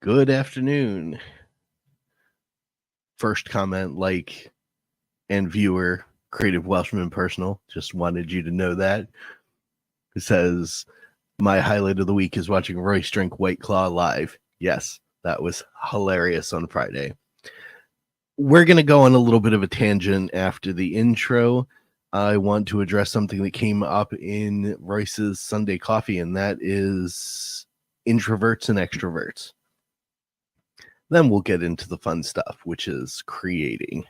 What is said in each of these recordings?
Good afternoon. First comment, and viewer, Creative Welshman Personal. Just wanted you to know that. It says, my highlight of the week is watching Royce drink White Claw live. Yes, that was hilarious on Friday. We're going to go on a little bit of a tangent after the intro. I want to address something that came up in Royce's Sunday Coffee, and that is introverts and extroverts. Then we'll get into the fun stuff, which is creating.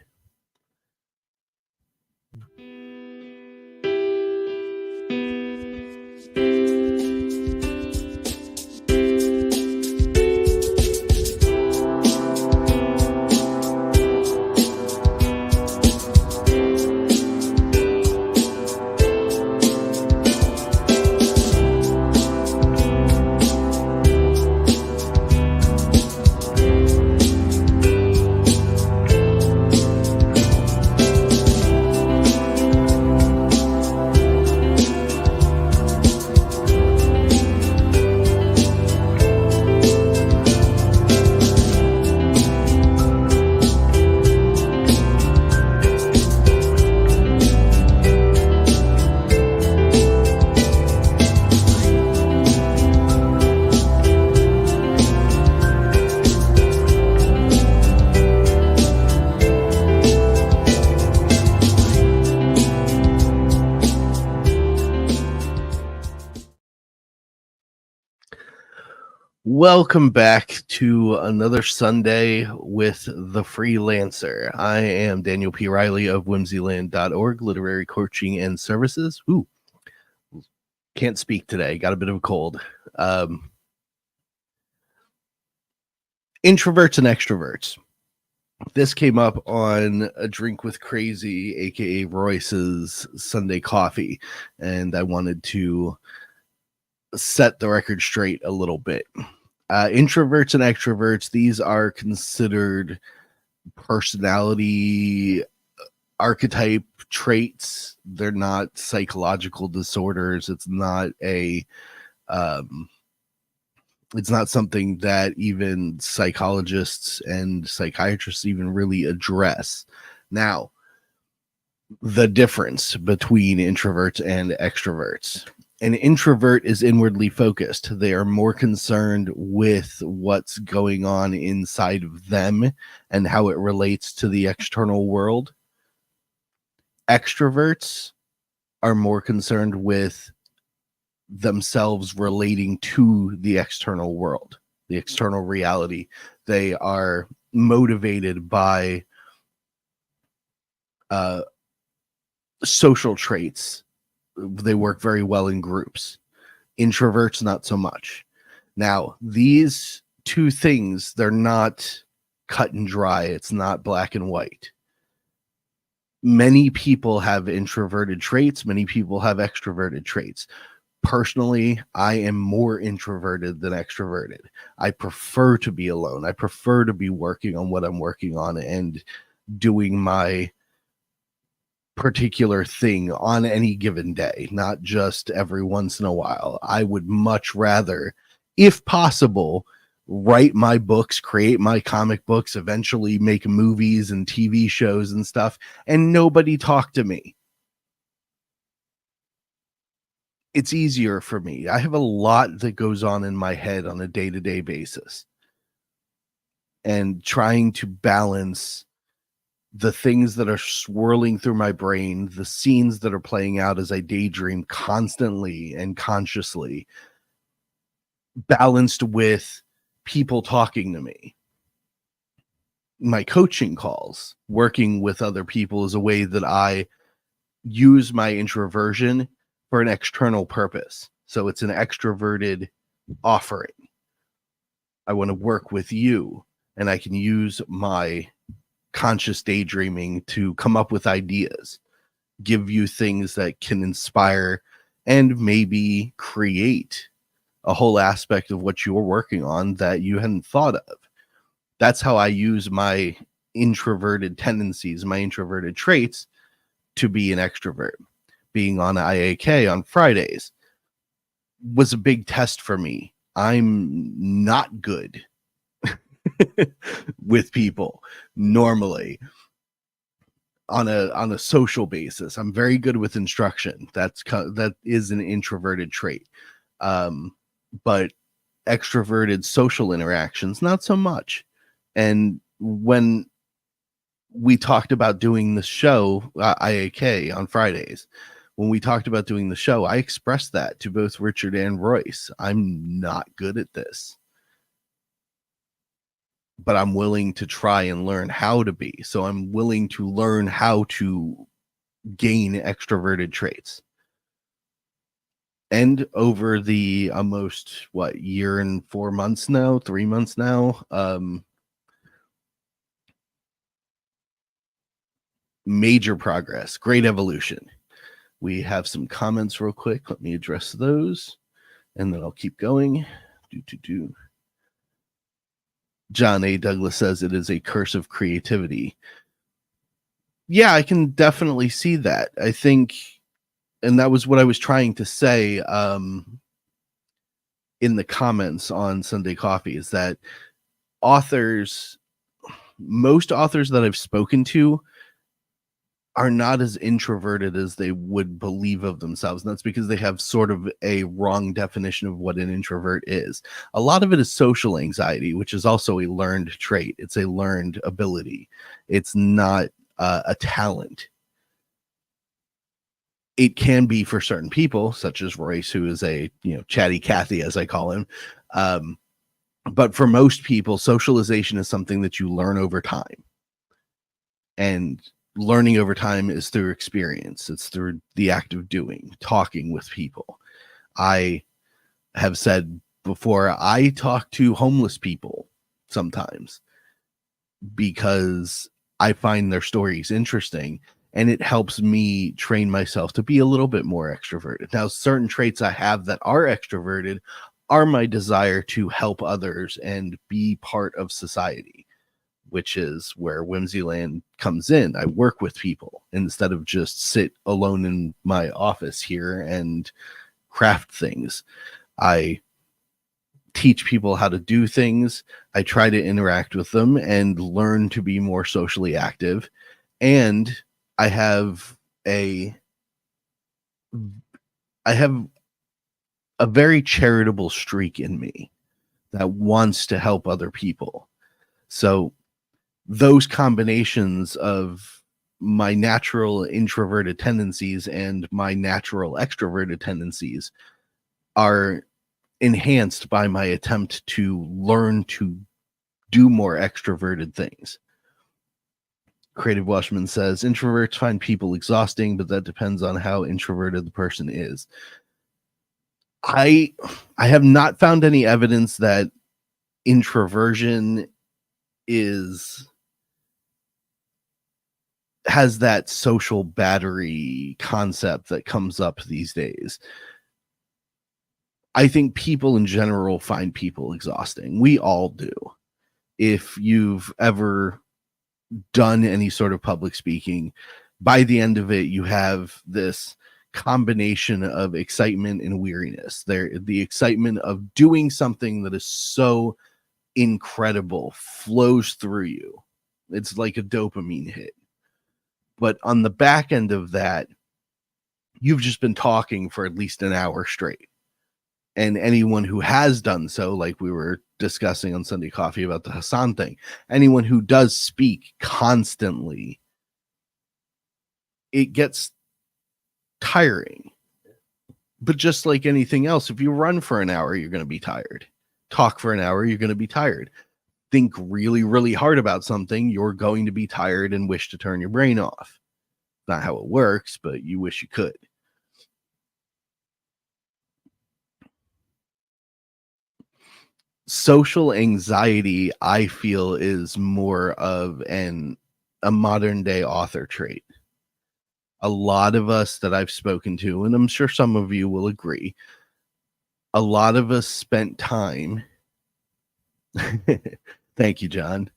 Welcome back to another Sunday with The Freelancer. I am Daniel P. Riley of Whimsyland.org, literary coaching and services. Ooh, can't speak today. Got a bit of a cold. Introverts and extroverts. This came up on A Drink with Crazy, aka Royce's Sunday Coffee, and I wanted to set the record straight a little bit. Introverts and extroverts, these are considered personality archetype traits. They're not psychological disorders. It's not something that even psychologists and psychiatrists even really address. Now, the difference between introverts and extroverts. An introvert is inwardly focused. They are more concerned with what's going on inside of them and how it relates to the external world. Extroverts are more concerned with themselves relating to the external world, the external reality. They are motivated by social traits. They work very well in groups. Introverts, not so much. Now, these two things, they're not cut and dry. It's not black and white. Many people have introverted traits. Many people have extroverted traits. Personally, I am more introverted than extroverted. I prefer to be alone. I prefer to be working on what I'm working on and doing my particular thing on any given day, not just every once in a while. I would much rather, if possible, write my books, create my comic books, eventually make movies and TV shows and stuff, and nobody talk to me. It's easier for me. I have a lot that goes on in my head on a day-to-day basis. And trying to balance the things that are swirling through my brain, the scenes that are playing out as I daydream constantly and consciously, balanced with people talking to me. My coaching calls, working with other people, is a way that I use my introversion for an external purpose. So it's an extroverted offering. I want to work with you, and I can use my conscious daydreaming to come up with ideas, give you things that can inspire and maybe create a whole aspect of what you're working on that you hadn't thought of. That's how I use my introverted tendencies, my introverted traits, to be an extrovert. Being on IAK on Fridays was a big test for me. I'm not good with people normally on a social basis. I'm very good with instruction. That is an introverted trait. But extroverted social interactions, not so much. And when we talked about doing the show, IAK on Fridays, when we talked about doing the show, I expressed that to both Richard and Royce. I'm not good at this, but I'm willing to try and learn how to be. So I'm willing to learn how to gain extroverted traits. And over the almost year and 4 months now, 3 months now, major progress, great evolution. We have some comments real quick. Let me address those, and then I'll keep going. John A. Douglas says it is a curse of creativity. Yeah, I can definitely see that. I think, and that was what I was trying to say in the comments on Sunday Coffee, is that most authors that I've spoken to are not as introverted as they would believe of themselves. And that's because they have sort of a wrong definition of what an introvert is. A lot of it is social anxiety, which is also a learned trait. It's a learned ability. It's not a talent. It can be for certain people, such as Royce, who is a chatty Cathy, as I call him. But for most people, socialization is something that you learn over time. And learning over time is through experience. It's through the act of doing, talking with people. I have said before, I talk to homeless people sometimes because I find their stories interesting, and it helps me train myself to be a little bit more extroverted. Now, certain traits I have that are extroverted are my desire to help others and be part of society, which is where Whimsyland comes in. I work with people instead of just sit alone in my office here and craft things. I teach people how to do things. I try to interact with them and learn to be more socially active. And I have a very charitable streak in me that wants to help other people. So those combinations of my natural introverted tendencies and my natural extroverted tendencies are enhanced by my attempt to learn to do more extroverted things. Creative Washman says introverts find people exhausting, but that depends on how introverted the person is. I have not found any evidence that introversion has that social battery concept that comes up these days. I think people in general find people exhausting. We all do. If you've ever done any sort of public speaking, by the end of it, you have this combination of excitement and weariness. The excitement of doing something that is so incredible flows through you. It's like a dopamine hit. But on the back end of that, you've just been talking for at least an hour straight. And anyone who has done so, like we were discussing on Sunday Coffee about the Hassan thing, anyone who does speak constantly, it gets tiring. But just like anything else, if you run for an hour, you're going to be tired. Talk for an hour, you're going to be tired. Think really, really hard about something, you're going to be tired and wish to turn your brain off. Not how it works, but you wish you could. Social anxiety, I feel, is more of a modern day author trait. A lot of us that I've spoken to, and I'm sure some of you will agree, a lot of us spent time. Thank you, John.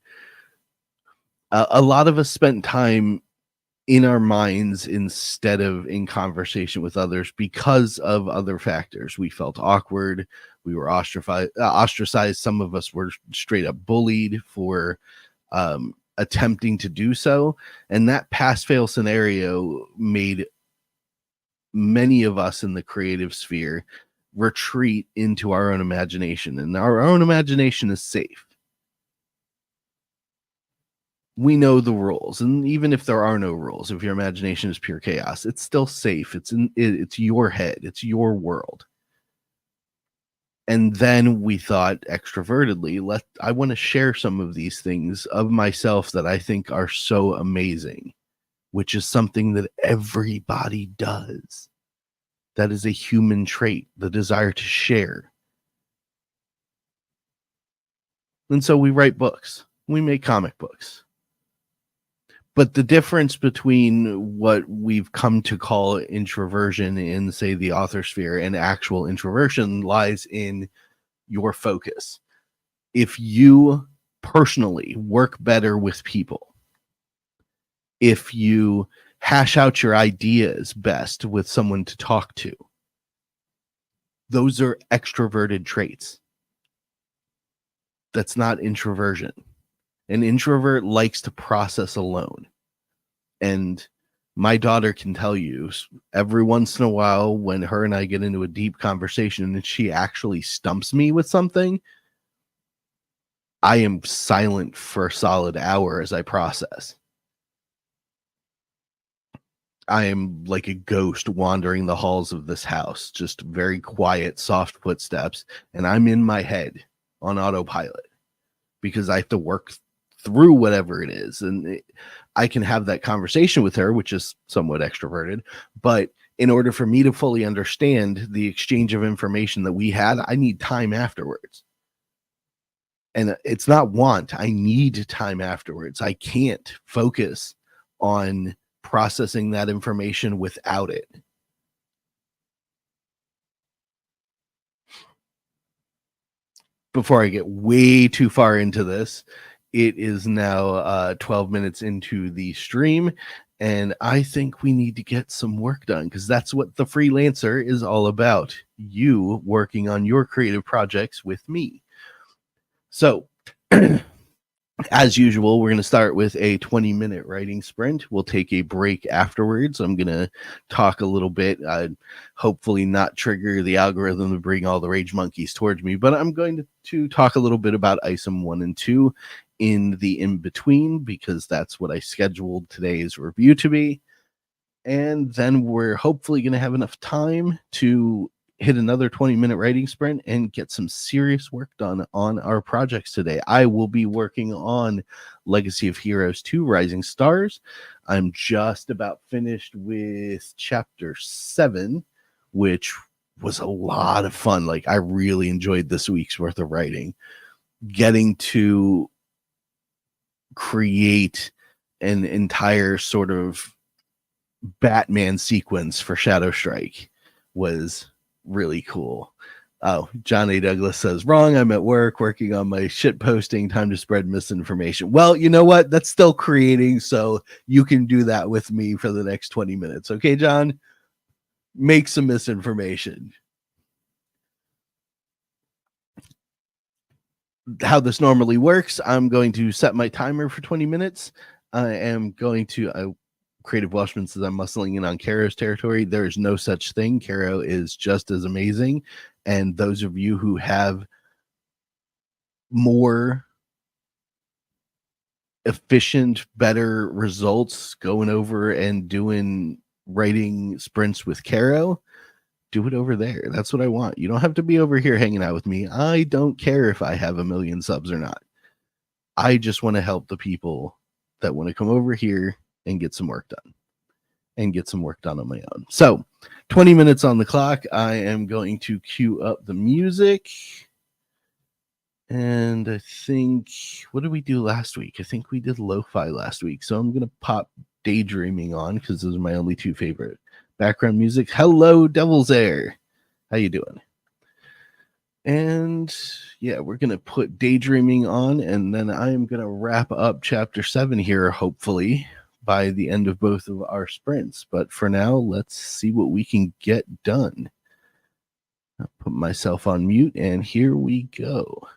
A lot of us spent time in our minds instead of in conversation with others because of other factors. We felt awkward. We were ostracized. Some of us were straight up bullied for attempting to do so. And that pass-fail scenario made many of us in the creative sphere retreat into our own imagination. And our own imagination is safe. We know the rules, and even if there are no rules, if your imagination is pure chaos, it's still safe. It's your head, it's your world. And then we thought extrovertedly, I want to share some of these things of myself that I think are so amazing, which is something that everybody does. That is a human trait, the desire to share. And so we write books, we make comic books. But the difference between what we've come to call introversion in, say, the author sphere and actual introversion lies in your focus. If you personally work better with people, if you hash out your ideas best with someone to talk to, those are extroverted traits. That's not introversion. An introvert likes to process alone. And my daughter can tell you every once in a while when her and I get into a deep conversation and she actually stumps me with something, I am silent for a solid hour as I process. I am like a ghost wandering the halls of this house, just very quiet, soft footsteps, and I'm in my head on autopilot because I have to work through whatever it is. And I can have that conversation with her, which is somewhat extroverted, but in order for me to fully understand the exchange of information that we had, I need time afterwards. And it's not want, I need time afterwards. I can't focus on processing that information without it. Before I get way too far into this, it is now 12 minutes into the stream, and I think we need to get some work done because that's what the freelancer is all about. You working on your creative projects with me. So, as usual, we're going to start with a 20-minute writing sprint. We'll take a break afterwards. I'm going to talk a little bit, hopefully not trigger the algorithm to bring all the rage monkeys towards me, but I'm going to talk a little bit about ISOM 1 and 2 in the in-between because that's what I scheduled today's review to be. And then we're hopefully going to have enough time to hit another 20-minute writing sprint and get some serious work done on our projects today. I will be working on Legacy of Heroes 2 Rising Stars. I'm just about finished with chapter 7, which was a lot of fun. Like, I really enjoyed this week's worth of writing. Getting to create an entire sort of Batman sequence for Shadow Strike was really cool. Oh, John A. Douglas says, wrong, I'm at work working on my shit posting, time to spread misinformation. Well, you know what? That's still creating, so you can do that with me for the next 20 minutes. Okay, John? Make some misinformation. How this normally works, I'm going to set my timer for 20 minutes. I am going to... Creative Welshman says I'm muscling in on Caro's territory. There is no such thing. Caro is just as amazing. And those of you who have more efficient, better results going over and doing writing sprints with Caro, do it over there. That's what I want. You don't have to be over here hanging out with me. I don't care if I have 1 million subs or not. I just want to help the people that want to come over here and get some work done on my own. So 20 minutes on the clock. I am going to cue up the music. And I think, what did we do last week? I think we did lo-fi last week. So I'm going to pop Daydreaming on because those are my only two favorite background music. Hello, Devil's Air. How you doing? And yeah, we're going to put Daydreaming on, and then I am going to wrap up chapter 7 here, hopefully, by the end of both of our sprints. But for now, let's see what we can get done. I'll put myself on mute, and here we go.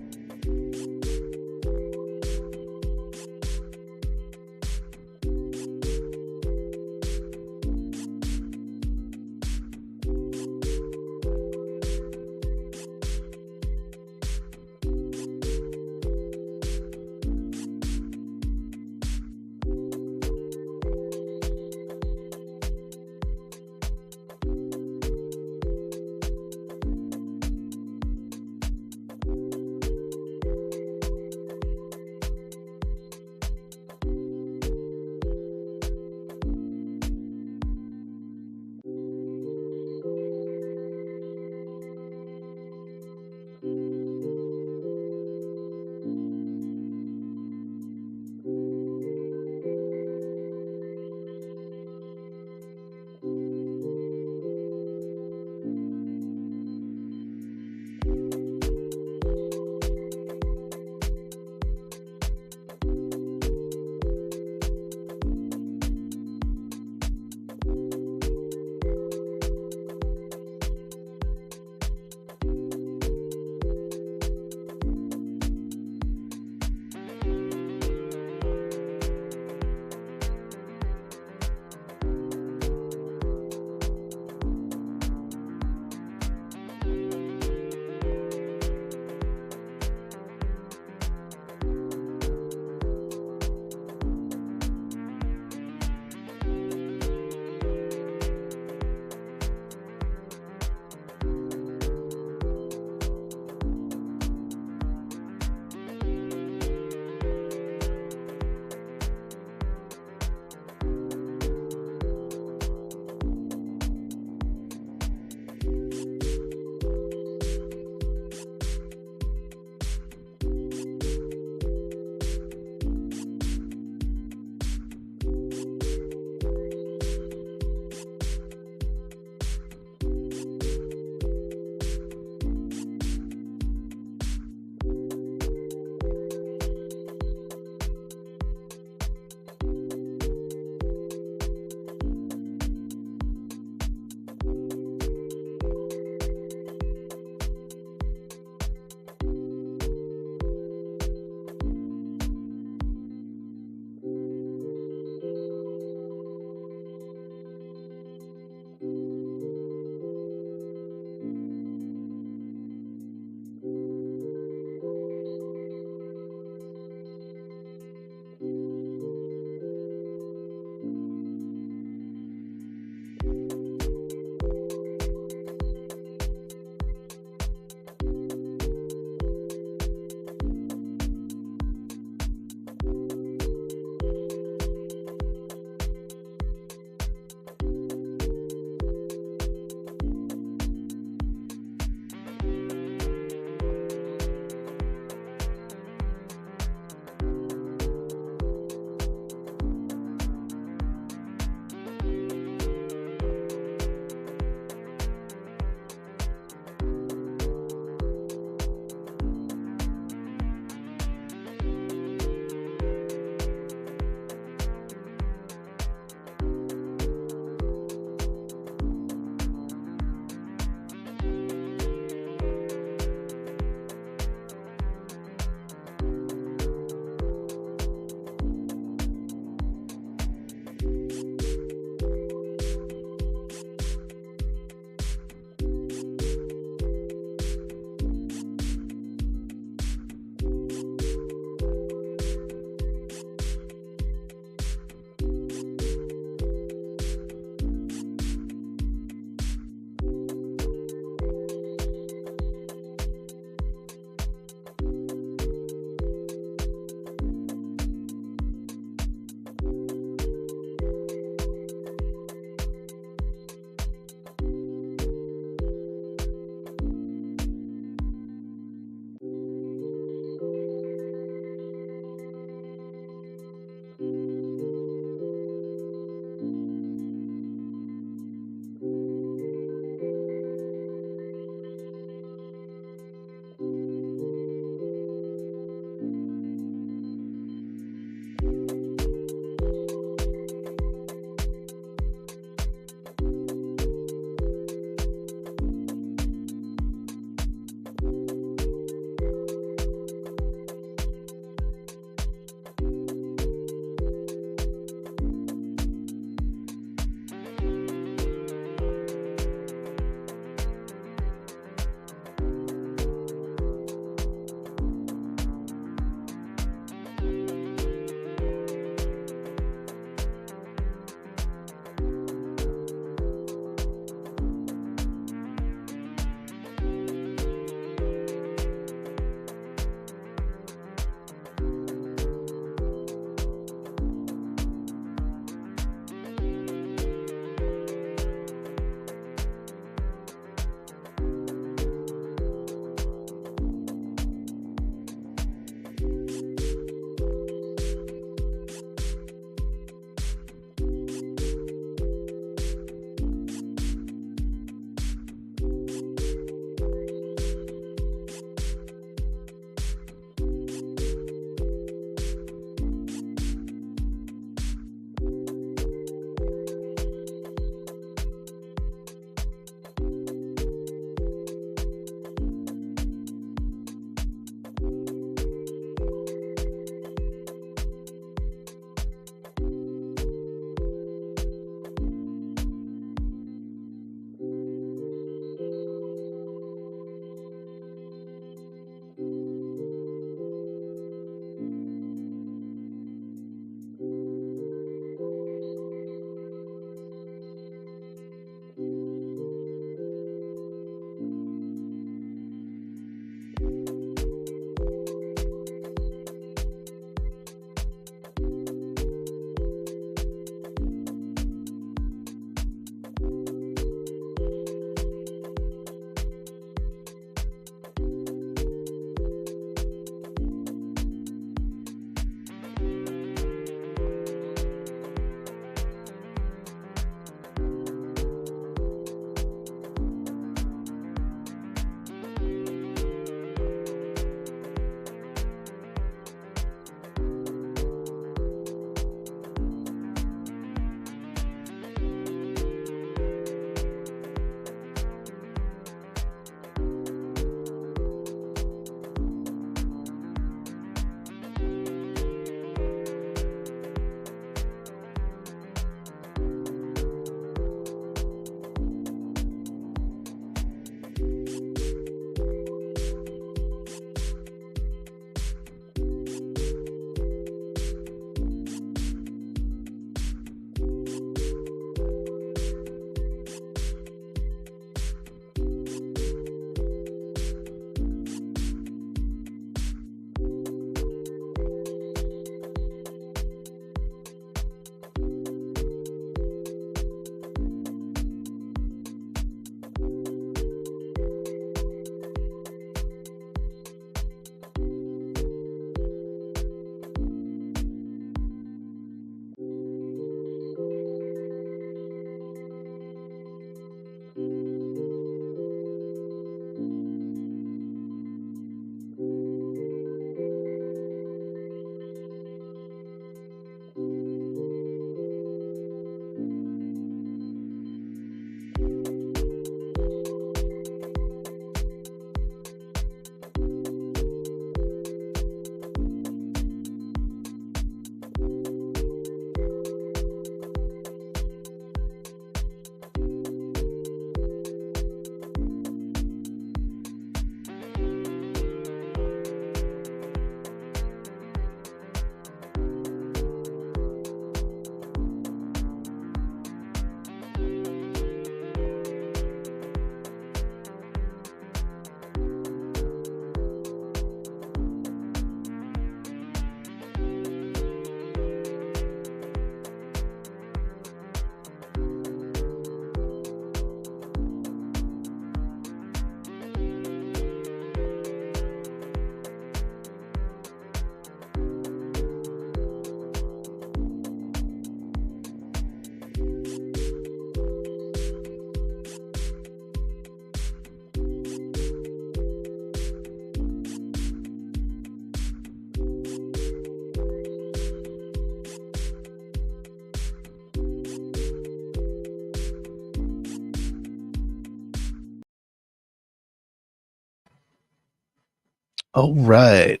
All right.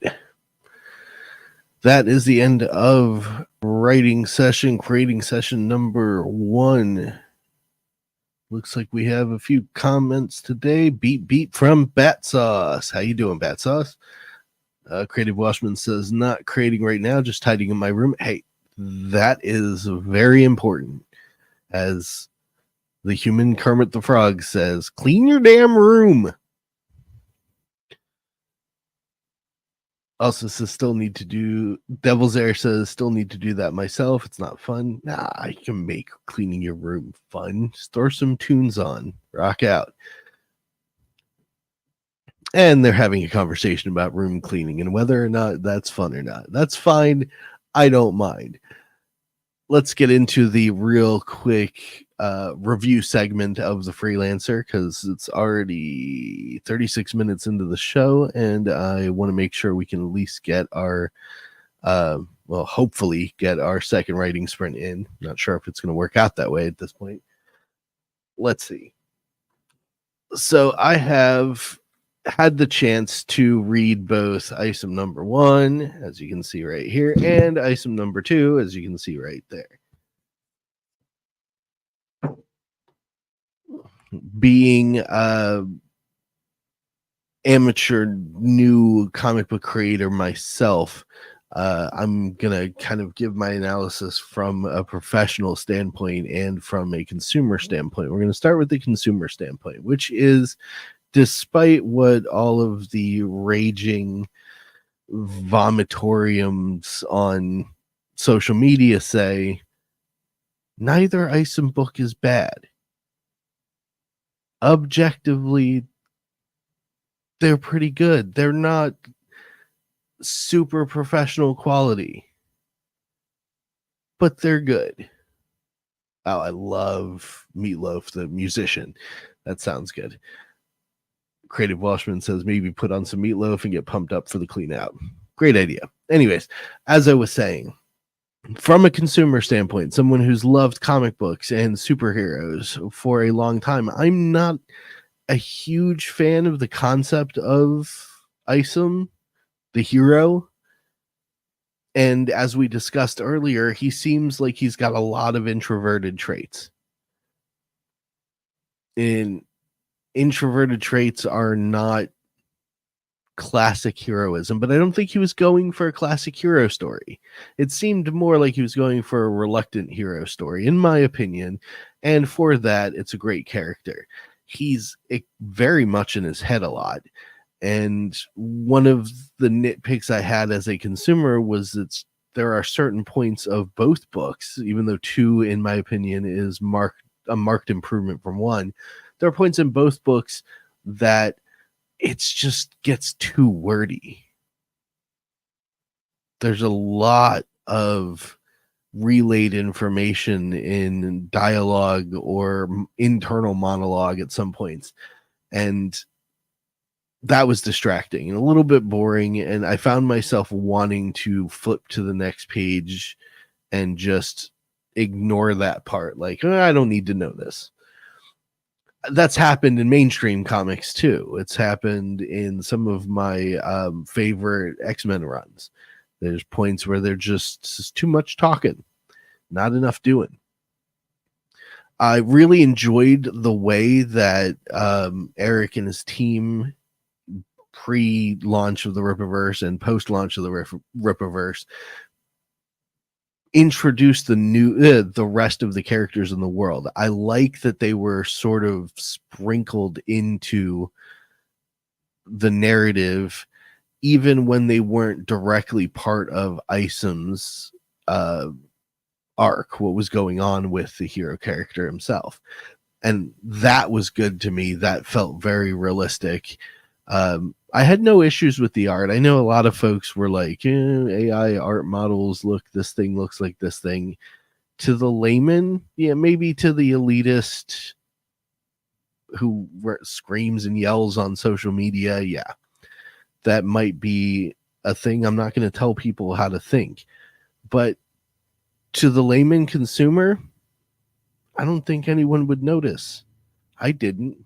That is the end of creating session number 1. Looks like we have a few comments today. Beat from Bat Sauce. How you doing, Bat Sauce? Creative Washman says, not creating right now, just hiding in my room. Hey, that is very important. As the human Kermit the Frog says, clean your damn room. Also says, still need to do, Devil's Air says, still need to do that myself. It's not fun. Nah, you can make cleaning your room fun. Just throw some tunes on. Rock out. And they're having a conversation about room cleaning and whether or not that's fun or not. That's fine. I don't mind. Let's get into the real quick review segment of the Freelancer, because it's already 36 minutes into the show, and I want to make sure we can at least get our hopefully get our second writing sprint in. Not sure if it's going to work out that way at this point. Let's see. So I have had the chance to read both ISOM number 1, as you can see right here, and ISOM number 2, as you can see right there. Being amateur new comic book creator myself, I'm gonna kind of give my analysis from a professional standpoint and from a consumer standpoint. We're gonna start with the consumer standpoint, which is, despite what all of the raging vomitoriums on social media say, neither ISOM book is bad. Objectively, they're pretty good. They're not super professional quality, but they're good. Oh, I love Meatloaf, the musician. That sounds good. Creative Washman says maybe put on some Meatloaf and get pumped up for the clean out. Great idea. Anyways, as I was saying, from a consumer standpoint, someone who's loved comic books and superheroes for a long time, I'm not a huge fan of the concept of ISOM, the hero. And as we discussed earlier, he seems like he's got a lot of introverted traits. And introverted traits are not classic heroism, but I don't think he was going for a classic hero story. It seemed more like he was going for a reluctant hero story, in my opinion. And for that, it's a great character. He's very much in his head a lot. And one of the nitpicks I had as a consumer was that there are certain points of both books, even though 2, in my opinion, is a marked improvement from 1. There are points in both books that it just gets too wordy. There's a lot of relayed information in dialogue or internal monologue at some points, and that was distracting and a little bit boring, and I found myself wanting to flip to the next page and just ignore that part. Like, I don't need to know this. That's happened in mainstream comics too. It's happened in some of my favorite X-Men runs. There's points where they're just too much talking, not enough doing. I really enjoyed the way that Eric and his team, pre-launch of the Rippaverse and post-launch of the Rippaverse, introduced the rest of the characters in the world. I like that they were sort of sprinkled into the narrative, even when they weren't directly part of ISOM's arc, what was going on with the hero character himself. And that was good to me. That felt very realistic. I had no issues with the art. I know a lot of folks were like, AI art models, look, this thing looks like this thing. To the layman, yeah, maybe to the elitist who screams and yells on social media, yeah, that might be a thing. I'm not going to tell people how to think. But to the layman consumer, I don't think anyone would notice. I didn't.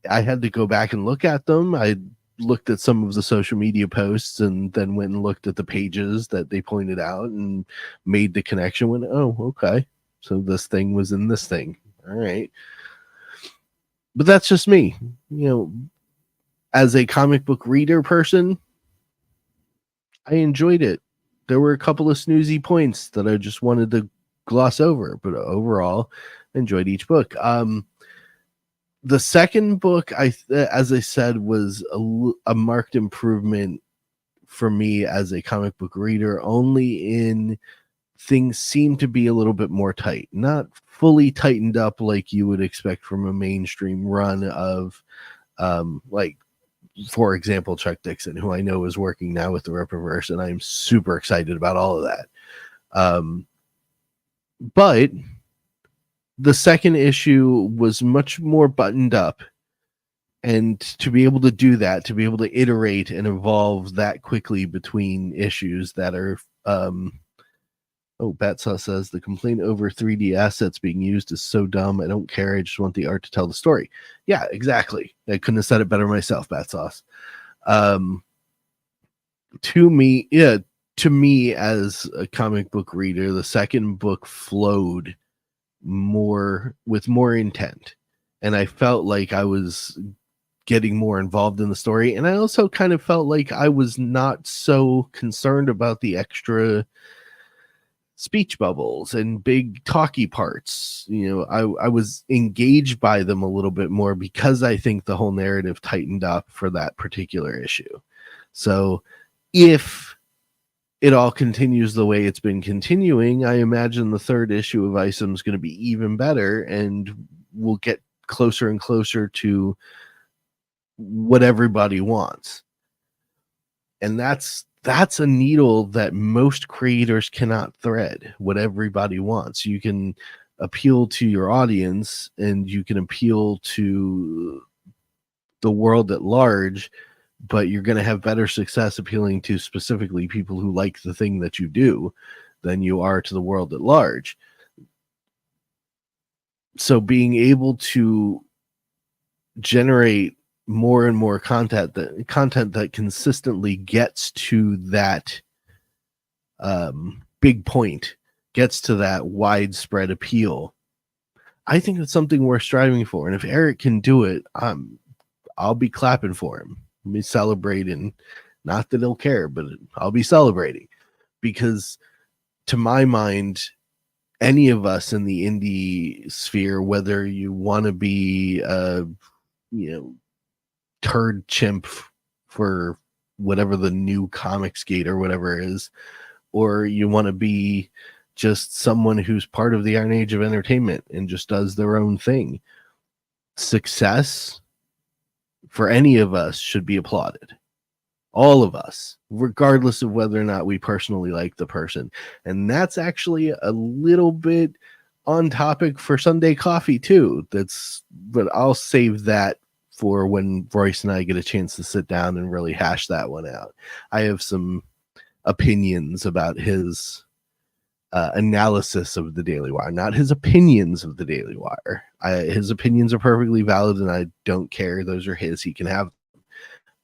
I had to go back and look at them. I looked at some of the social media posts and then went and looked at the pages that they pointed out and made the connection. Went, oh, okay, so this thing was in this thing. All right. But that's just me. As a comic book reader person, I enjoyed it. There were a couple of snoozy points that I just wanted to gloss over, but overall, enjoyed each book. The second book, as I said, was a marked improvement for me as a comic book reader, only in things seem to be a little bit more tight, not fully tightened up like you would expect from a mainstream run of, like, for example, Chuck Dixon, who I know is working now with the Rippaverse, and I'm super excited about all of that. But the second issue was much more buttoned up, and to be able to do that, to be able to iterate and evolve that quickly between issues that are, Batsaw says the complaint over 3D assets being used is so dumb. I don't care. I just want the art to tell the story. Yeah, exactly. I couldn't have said it better myself, Batsauce. To me as a comic book reader, the second book flowed with more intent, and I felt like I was getting more involved in the story, and I also kind of felt like I was not so concerned about the extra speech bubbles and big talky parts. I was engaged by them a little bit more because I think the whole narrative tightened up for that particular issue. So if it all continues the way it's been continuing, I imagine the third issue of ISOM is going to be even better, and we'll get closer and closer to what everybody wants. And that's a needle that most creators cannot thread. What everybody wants. You can appeal to your audience, and you can appeal to the world at large, but you're going to have better success appealing to specifically people who like the thing that you do than you are to the world at large. So being able to generate more and more content that consistently gets to that big point, gets to that widespread appeal, I think it's something worth striving for. And if Eric can do it, I'll be clapping for him. I'll be celebrating. Not that he'll care, but I'll be celebrating, because to my mind, any of us in the indie sphere, whether you want to be turd chimp for whatever the new comics gate or whatever is, or you want to be just someone who's part of the Iron Age of entertainment and just does their own thing, success for any of us should be applauded. All of us, regardless of whether or not we personally like the person. And that's actually a little bit on topic for Sunday Coffee too. But I'll save that for when Royce and I get a chance to sit down and really hash that one out. I have some opinions about his analysis of the Daily Wire, not his opinions of the Daily Wire. His opinions are perfectly valid, and I don't care. Those are his. He can have them.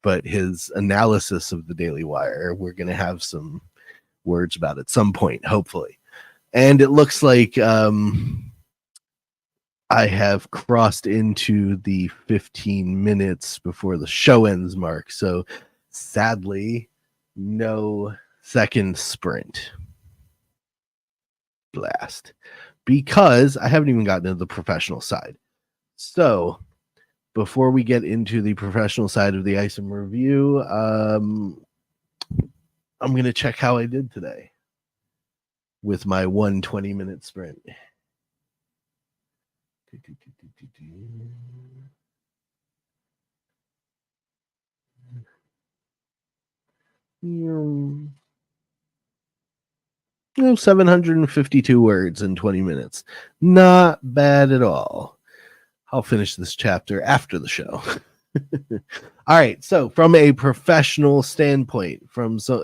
But his analysis of the Daily Wire, we're going to have some words about at some point, hopefully. And it looks like I have crossed into the 15 minutes before the show ends mark. So sadly, no second sprint. Blast. Because I haven't even gotten to the professional side. So before we get into the professional side of the ISOM review, I'm going to check how I did today with my 120-minute sprint. No, 752 words in 20 minutes. Not bad at all. I'll finish this chapter after the show. All right. So from a professional standpoint,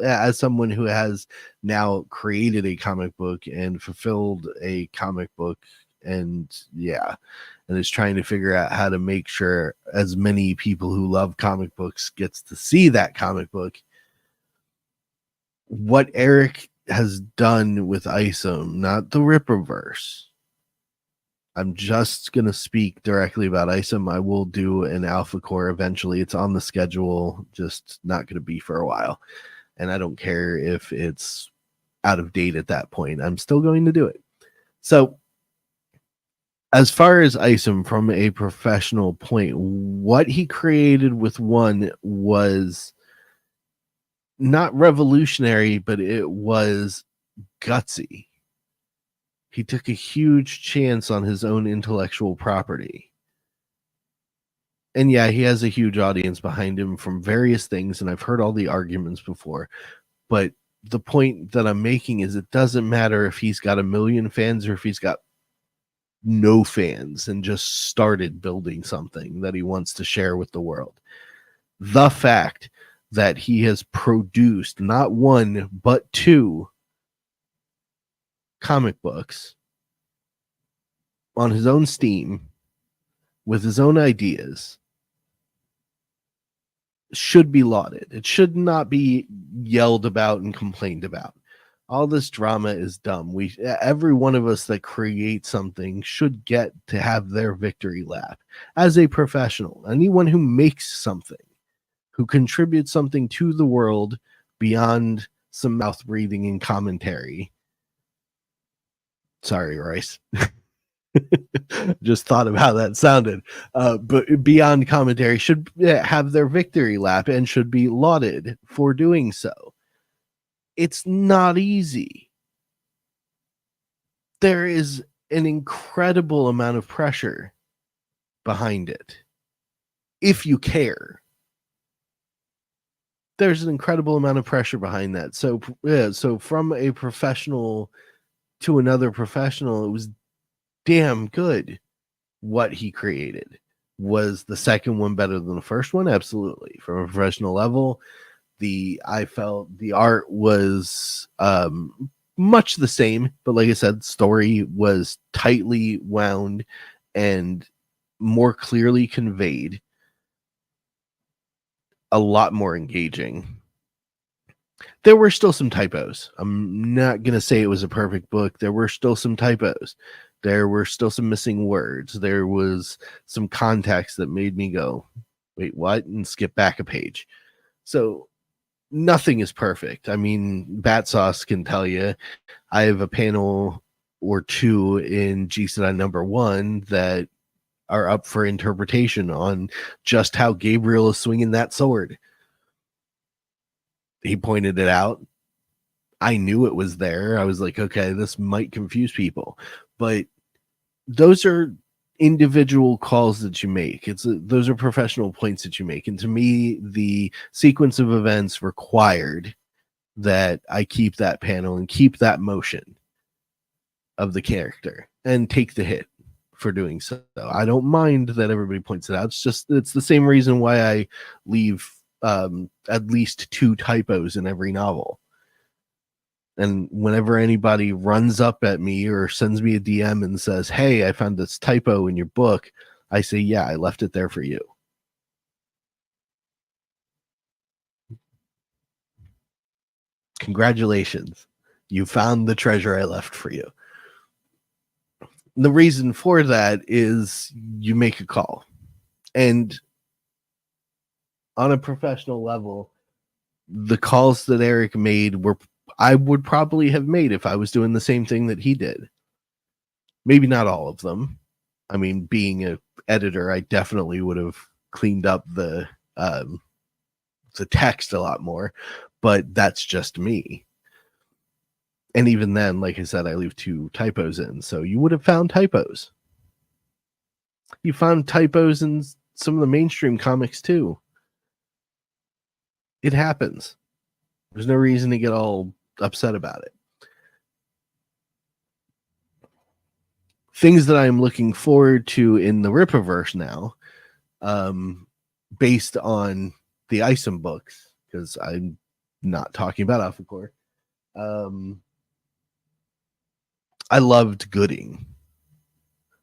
as someone who has now created a comic book and fulfilled a comic book, and and is trying to figure out how to make sure as many people who love comic books gets to see that comic book. What Eric has done with ISOM, not the Rippaverse. I'm just going to speak directly about ISOM. I will do an Alpha Core eventually. It's on the schedule, just not going to be for a while. And I don't care if it's out of date at that point. I'm still going to do it. So as far as ISOM from a professional point, what he created with one was not revolutionary, but it was gutsy. He took a huge chance on his own intellectual property. And yeah, he has a huge audience behind him from various things, and I've heard all the arguments before. But the point that I'm making is it doesn't matter if he's got 1 million fans or if he's got no fans and just started building something that he wants to share with the world. The fact that he has produced not 1, but 2 comic books on his own steam with his own ideas should be lauded. It should not be yelled about and complained about. All this drama is dumb. Every one of us that creates something should get to have their victory lap as a professional. Anyone who makes something, who contributes something to the world beyond some mouth breathing and commentary. Sorry, Rice. Just thought of how that sounded. But beyond commentary should have their victory lap and should be lauded for doing so. It's not easy. There is an incredible amount of pressure behind it. If you care, there's an incredible amount of pressure behind that. So from a professional to another professional, it was damn good. What he created. Was the second one better than the first one? Absolutely. From a professional level, I felt the art was much the same, but like I said, story was tightly wound and more clearly conveyed. A lot more engaging. There were still some typos. I'm not going to say it was a perfect book. There were still some typos. There were still some missing words. There was some context that made me go, wait, what? And skip back a page. So nothing is perfect. I mean, Bat Sauce can tell you, I have a panel or 2 in GCI number 1 that are up for interpretation on just how Gabriel is swinging that sword. He pointed it out. I knew it was there. I was like, okay, this might confuse people. But those are individual calls that you make. Those are professional points that you make. And to me, the sequence of events required that I keep that panel and keep that motion of the character and take the hit for doing so. I don't mind that everybody points it out. It's the same reason why I leave at least 2 typos in every novel. And whenever anybody runs up at me or sends me a DM and says, hey, I found this typo in your book, I say, yeah, I left it there for you. Congratulations. You found the treasure I left for you. The reason for that is you make a call. And on a professional level, the calls that Eric made I would probably have made if I was doing the same thing that he did. Maybe not all of them. I mean, being an editor, I definitely would have cleaned up the text a lot more, but that's just me. And even then, like I said, I leave 2 typos in, so you would have found typos. You found typos in some of the mainstream comics too. It happens. There's no reason to get all upset about it. Things that I'm looking forward to in the Rippaverse now, based on the ISOM books, because I'm not talking about Alpha Core. I loved Gooding.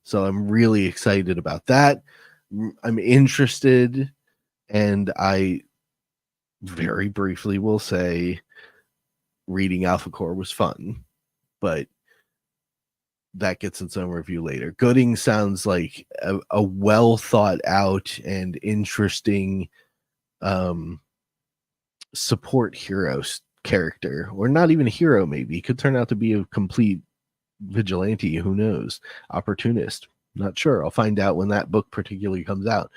So I'm really excited about that. I'm interested, and I very briefly will say reading Alpha Core was fun, but that gets its own review later. Gooding sounds like a well thought out and interesting support hero character, or not even a hero. Maybe could turn out to be a complete vigilante. Who knows? Opportunist. Not sure. I'll find out when that book particularly comes out.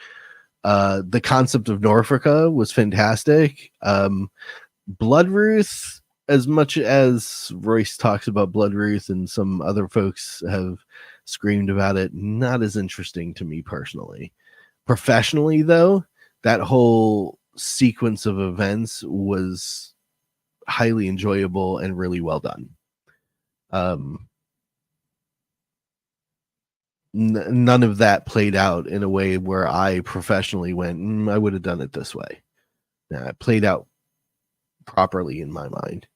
The concept of Norfolka was fantastic. Bloodruth, as much as Royce talks about Bloodruth and some other folks have screamed about it, not as interesting to me personally. Professionally, though, that whole sequence of events was highly enjoyable and really well done. None of that played out in a way where I professionally went, I would have done it this way. Nah, it played out properly in my mind.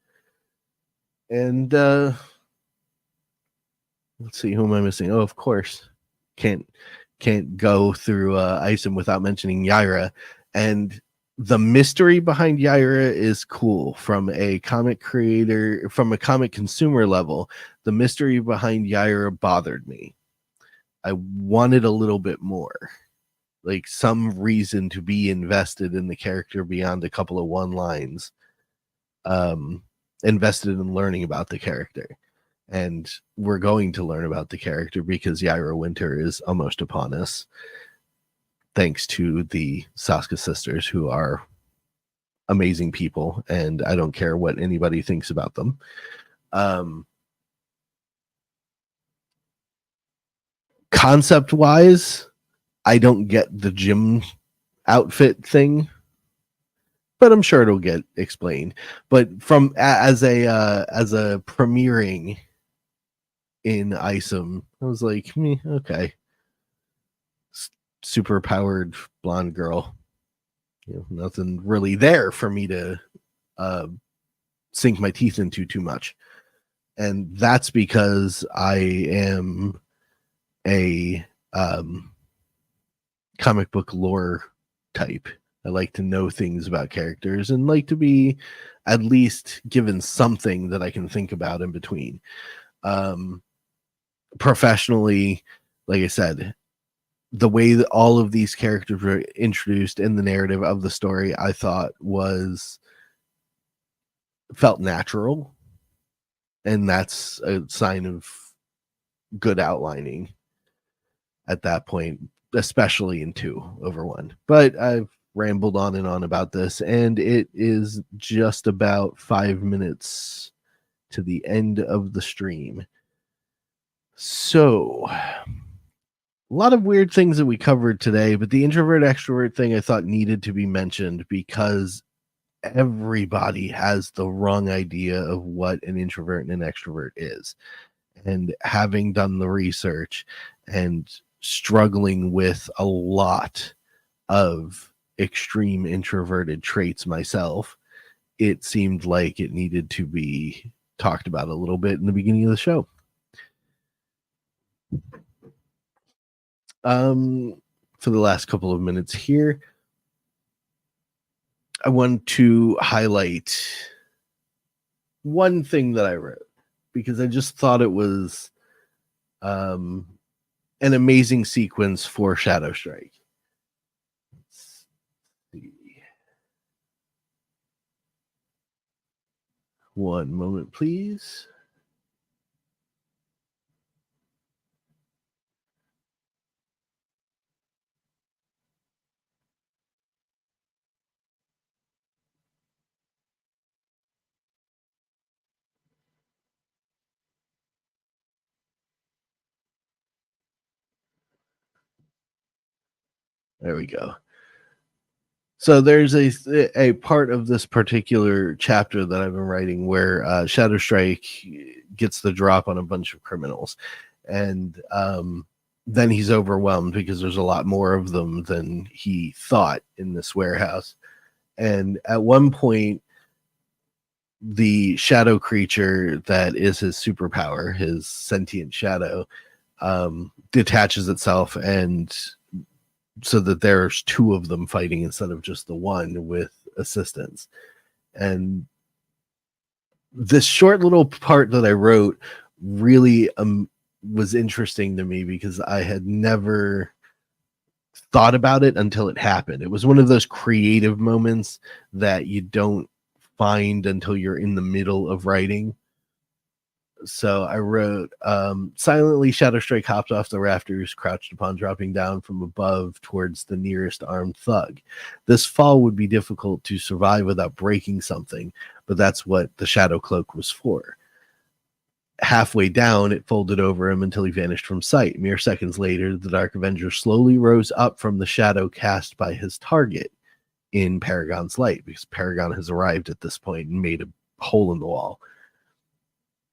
And let's see, who am I missing? Oh, of course, can't go through ISOM without mentioning Yaira. And the mystery behind Yaira is cool from a comic creator, from a comic consumer level. The mystery behind Yaira bothered me. I wanted a little bit more, like some reason to be invested in the character beyond a couple of one lines. Invested in learning about the character, and we're going to learn about the character because Yaira Winter is almost upon us, thanks to the Saska sisters, who are amazing people, and I don't care what anybody thinks about them. Concept wise, I don't get the gym outfit thing, but I'm sure it'll get explained. But from as a premiering in ISOM, I was like, okay, super powered blonde girl. Nothing really there for me to sink my teeth into too much, and that's because I am a comic book lore type. I like to know things about characters and like to be at least given something that I can think about in between. Professionally, like I said, the way that all of these characters were introduced in the narrative of the story, I thought felt natural. And that's a sign of good outlining at that point, especially in 2 over 1. But I've rambled on and on about this, and it is just about 5 minutes to the end of the stream. So, a lot of weird things that we covered today, but the introvert extrovert thing I thought needed to be mentioned because everybody has the wrong idea of what an introvert and an extrovert is. And having done the research and struggling with a lot of extreme introverted traits myself, it seemed like it needed to be talked about a little bit in the beginning of the show. For the last couple of minutes here, I want to highlight one thing that I wrote because I just thought it was an amazing sequence for Shadow Strike. Let's see. One moment, please. There we go. So there's a part of this particular chapter that I've been writing where Shadow Strike gets the drop on a bunch of criminals, and then he's overwhelmed because there's a lot more of them than he thought in this warehouse. And at one point, the shadow creature that is his superpower, his sentient shadow, detaches itself, and so that there's two of them fighting instead of just the one with assistance. And this short little part that I wrote really was interesting to me because I had never thought about it until it happened. It was one of those creative moments that you don't find until you're in the middle of writing. So I wrote, silently Shadowstrike hopped off the rafters, crouched upon dropping down from above towards the nearest armed thug. This fall would be difficult to survive without breaking something, but that's what the shadow cloak was for. Halfway down, it folded over him until he vanished from sight. Mere seconds later, the Dark Avenger slowly rose up from the shadow cast by his target in Paragon's light, because Paragon has arrived at this point and made a hole in the wall.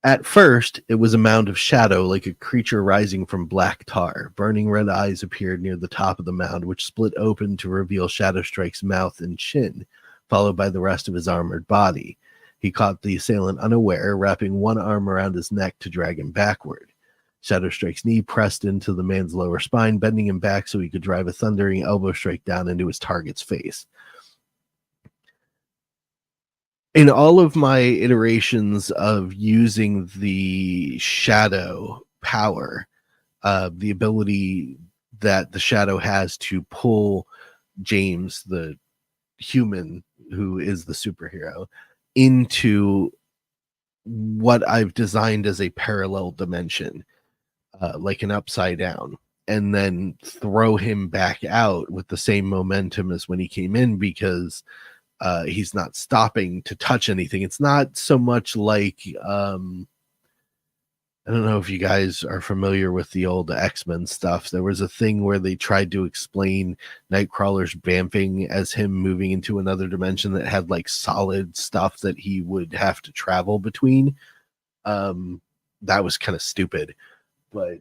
At first, it was a mound of shadow, like a creature rising from black tar. Burning red eyes appeared near the top of the mound, which split open to reveal Shadowstrike's mouth and chin, followed by the rest of his armored body. He caught the assailant unaware, wrapping one arm around his neck to drag him backward. Shadowstrike's knee pressed into the man's lower spine, bending him back so he could drive a thundering elbow strike down into his target's face. In all of my iterations of using the shadow power, the ability that the shadow has to pull James, the human who is the superhero, into what I've designed as a parallel dimension, like an upside down, and then throw him back out with the same momentum as when he came in, because he's not stopping to touch anything. It's not so much like I don't know if you guys are familiar with the old X-Men stuff. There was a thing where they tried to explain Nightcrawler's vamping as him moving into another dimension that had like solid stuff that he would have to travel between. That was kind of stupid, but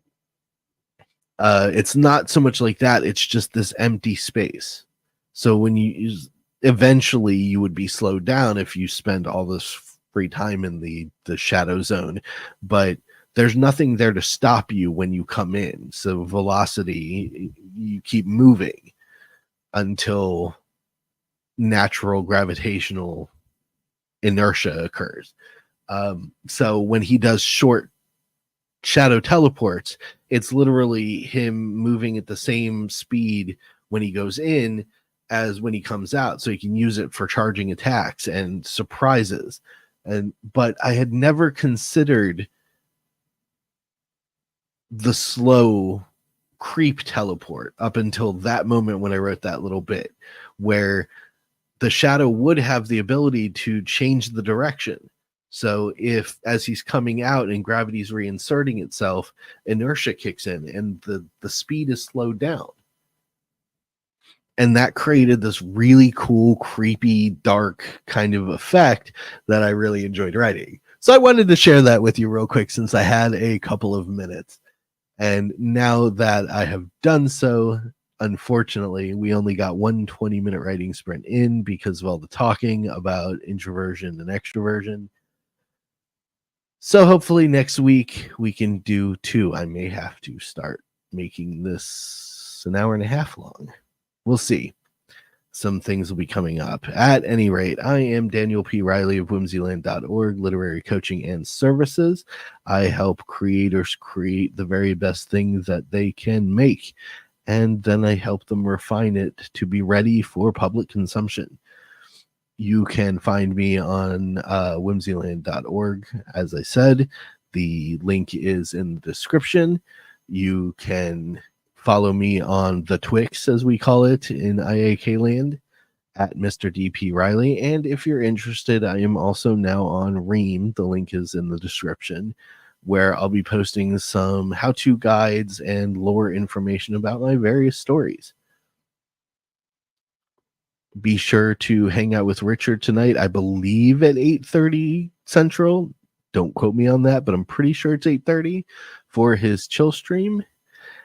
it's not so much like that. It's just this empty space. So when you use, eventually you would be slowed down if you spend all this free time in the shadow zone, but there's nothing there to stop you when you come in. So velocity, you keep moving until natural gravitational inertia occurs. So when he does short shadow teleports, it's literally him moving at the same speed when he goes in as when he comes out, so he can use it for charging attacks and surprises. But I had never considered the slow creep teleport up until that moment when I wrote that little bit, where the shadow would have the ability to change the direction. So if, as he's coming out and gravity's reinserting itself, inertia kicks in and the speed is slowed down. And that created this really cool, creepy, dark kind of effect that I really enjoyed writing. So I wanted to share that with you real quick since I had a couple of minutes. And now that I have done so, unfortunately, we only got one 20-minute writing sprint in because of all the talking about introversion and extroversion. So hopefully next week we can do 2. I may have to start making this an hour and a half long. We'll see. Some things will be coming up. At any rate, I am Daniel P. Riley of Whimsyland.org, literary coaching and services. I help creators create the very best things that they can make, and then I help them refine it to be ready for public consumption. You can find me on Whimsyland.org. As I said, the link is in the description. You can follow me on the Twix, as we call it in IAK land, at Mr. DP Riley. And if you're interested, I am also now on REAM. The link is in the description, where I'll be posting some how-to guides and lore information about my various stories. Be sure to hang out with Richard tonight, I believe at 8:30 Central. Don't quote me on that, but I'm pretty sure it's 8:30 for his chill stream.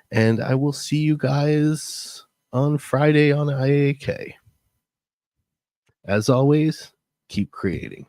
And I will see you guys on Friday on IAK. As always, keep creating.